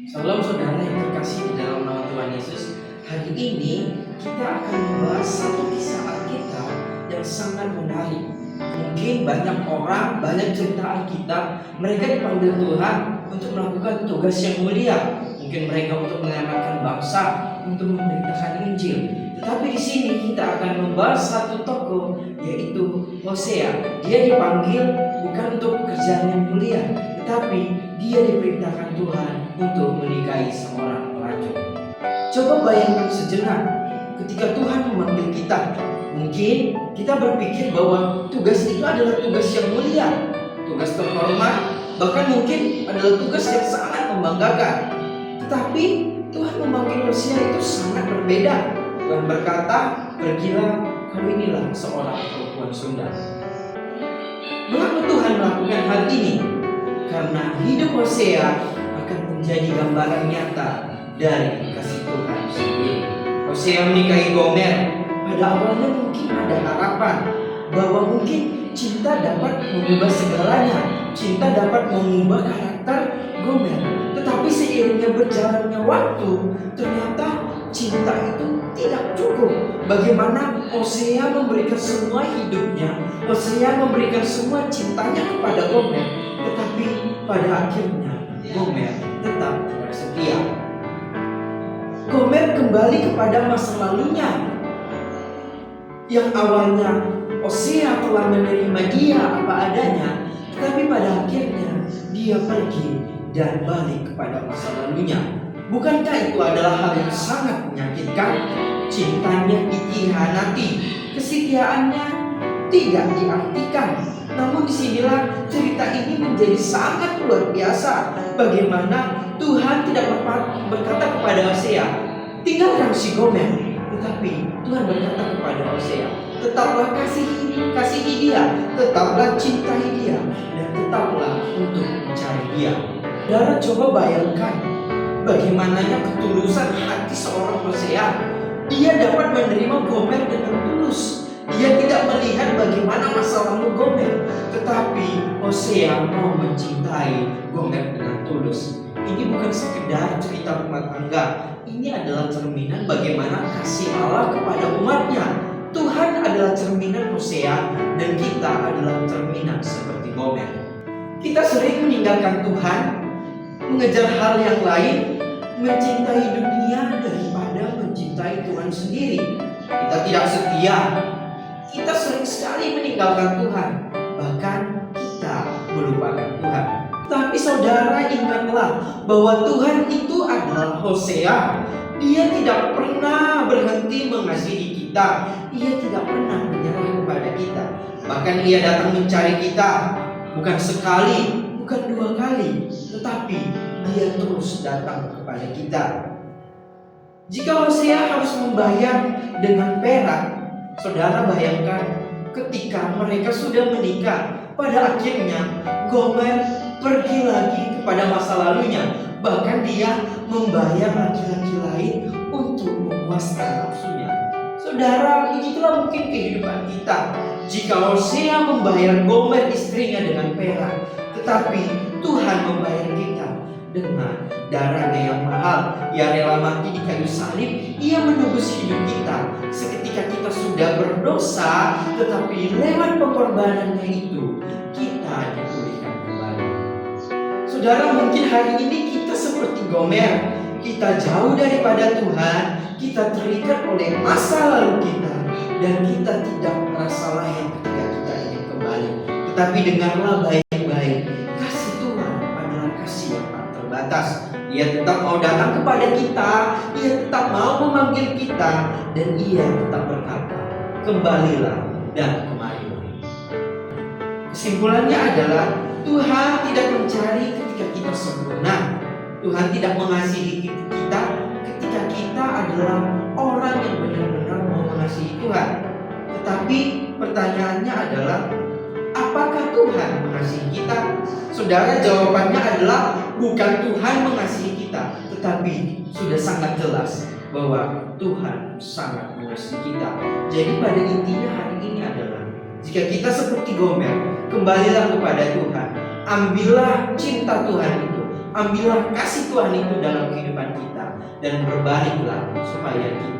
Salam saudara yang terkasih di dalam nama Tuhan Yesus. Hari ini kita akan membahas satu kisah Alkitab yang sangat menarik. Mungkin banyak orang, banyak cerita Alkitab, mereka dipanggil Tuhan untuk melakukan tugas yang mulia. Mungkin mereka untuk menyelamatkan bangsa, untuk memberitakan Injil. Tetapi di sini kita akan membahas satu tokoh, yaitu Hosea. Dia dipanggil bukan untuk pekerjaan yang mulia, tetapi dia diperintahkan Tuhan untuk menikahi seorang pelacur. Coba bayangkan sejenak, ketika Tuhan memanggil kita, mungkin kita berpikir bahwa tugas itu adalah tugas yang mulia, tugas terhormat, bahkan mungkin adalah tugas yang sangat membanggakan. Tetapi Tuhan memanggil Hosea itu sangat berbeda. Tuhan berkata, pergilah, kawinilah seorang perempuan sundal. Mengapa Tuhan melakukan hal ini? Karena hidup Hosea akan menjadi gambaran nyata dari kasih Tuhan sendiri. Hosea menikahi Gomer. Pada awalnya mungkin ada harapan bahwa mungkin cinta dapat mengubah segalanya, cinta dapat mengubah karakter Gomer. Tetapi seiringnya berjalannya waktu, ternyata cinta itu tidak cukup. Bagaimana Hosea memberikan semua hidupnya, Hosea memberikan semua cintanya kepada Gomer, tetapi pada akhirnya Gomer tetap tidak setia. Gomer kembali kepada masa lalunya. Yang awalnya Hosea telah menerima dia apa adanya, tetapi pada akhirnya dia pergi dan balik kepada masa lalunya. Bukankah itu adalah hal yang sangat menyakitkan? Cintanya dikhianati, kesetiaannya tidak diartikan. Namun disinilah cerita ini menjadi sangat luar biasa. Bagaimana Tuhan tidak berkata kepada Hosea, tinggalkan si Gomer. Tetapi Tuhan berkata kepada Hosea, tetaplah kasihi dia, tetaplah cintai dia, dan tetaplah untuk mencari dia. Saudara, coba bayangkan bagaimananya ketulusan hati seorang Hosea. Dia dapat menerima Gomer dengan tulus. Dia tidak melihat bagaimana masa lalu Gomer, tetapi Hosea mau mencintai Gomer dengan tulus. Ini bukan sekedar cerita rumah tangga. Ini adalah cerminan bagaimana kasih Allah kepada umatnya. Tuhan adalah cerminan Hosea, dan kita adalah cerminan seperti Gomer. Kita sering meninggalkan Tuhan, mengejar hal yang lain, mencintai dunia daripada mencintai Tuhan sendiri. Kita tidak setia. Kita sering sekali meninggalkan Tuhan, bahkan kita melupakan Tuhan. Tapi saudara, ingatlah bahwa Tuhan itu adalah Hosea. Dia tidak pernah berhenti mengasihi kita. Ia tidak pernah menyerah kepada kita. Bahkan ia datang mencari kita, bukan sekali, bukan dua kali, tetapi dia terus datang kepada kita. Jika Hosea harus membayar dengan perak, saudara bayangkan ketika mereka sudah menikah, pada akhirnya Gomer pergi lagi kepada masa lalunya. Bahkan dia membayar laki-laki lain untuk memuaskan nafsunya. Saudara, itulah mungkin kehidupan kita. Jika Hosea membayar Gomer istrinya dengan perak, tetapi Tuhan membayar kita dengan darahnya yang mahal. Ia rela mati di kayu salib. Ia menebus hidup kita seketika kita sudah berdosa, tetapi lewat pengorbanannya itu kita dipulihkan kembali. Saudara, mungkin hari ini kita seperti Gomer. Kita jauh daripada Tuhan, kita terikat oleh masa lalu kita, dan kita tidak merasa layak ketika kita ingin kembali. Tetapi dengarlah baik-baik, kasih Tuhan adalah kasih yang tak terbatas. Ia tetap mau datang kepada kita, ia tetap mau memanggil kita, dan ia tetap berkata, kembalilah dan kemarilah. Kesimpulannya adalah Tuhan tidak mencari ketika kita sempurna. Tuhan tidak mengasihi kita ketika kita adalah orang yang benar-benar mau mengasihi Tuhan. Tetapi pertanyaannya adalah, apakah Tuhan mengasihi kita? Saudara, jawabannya adalah bukan Tuhan mengasihi kita, tetapi sudah sangat jelas bahwa Tuhan sangat mengasihi kita. Jadi pada intinya hari ini adalah, jika kita seperti Gomer, kembalilah kepada Tuhan. Ambillah cinta Tuhan itu, ambillah kasih Tuhan itu dalam kehidupan kita dan berbaliklah supaya kita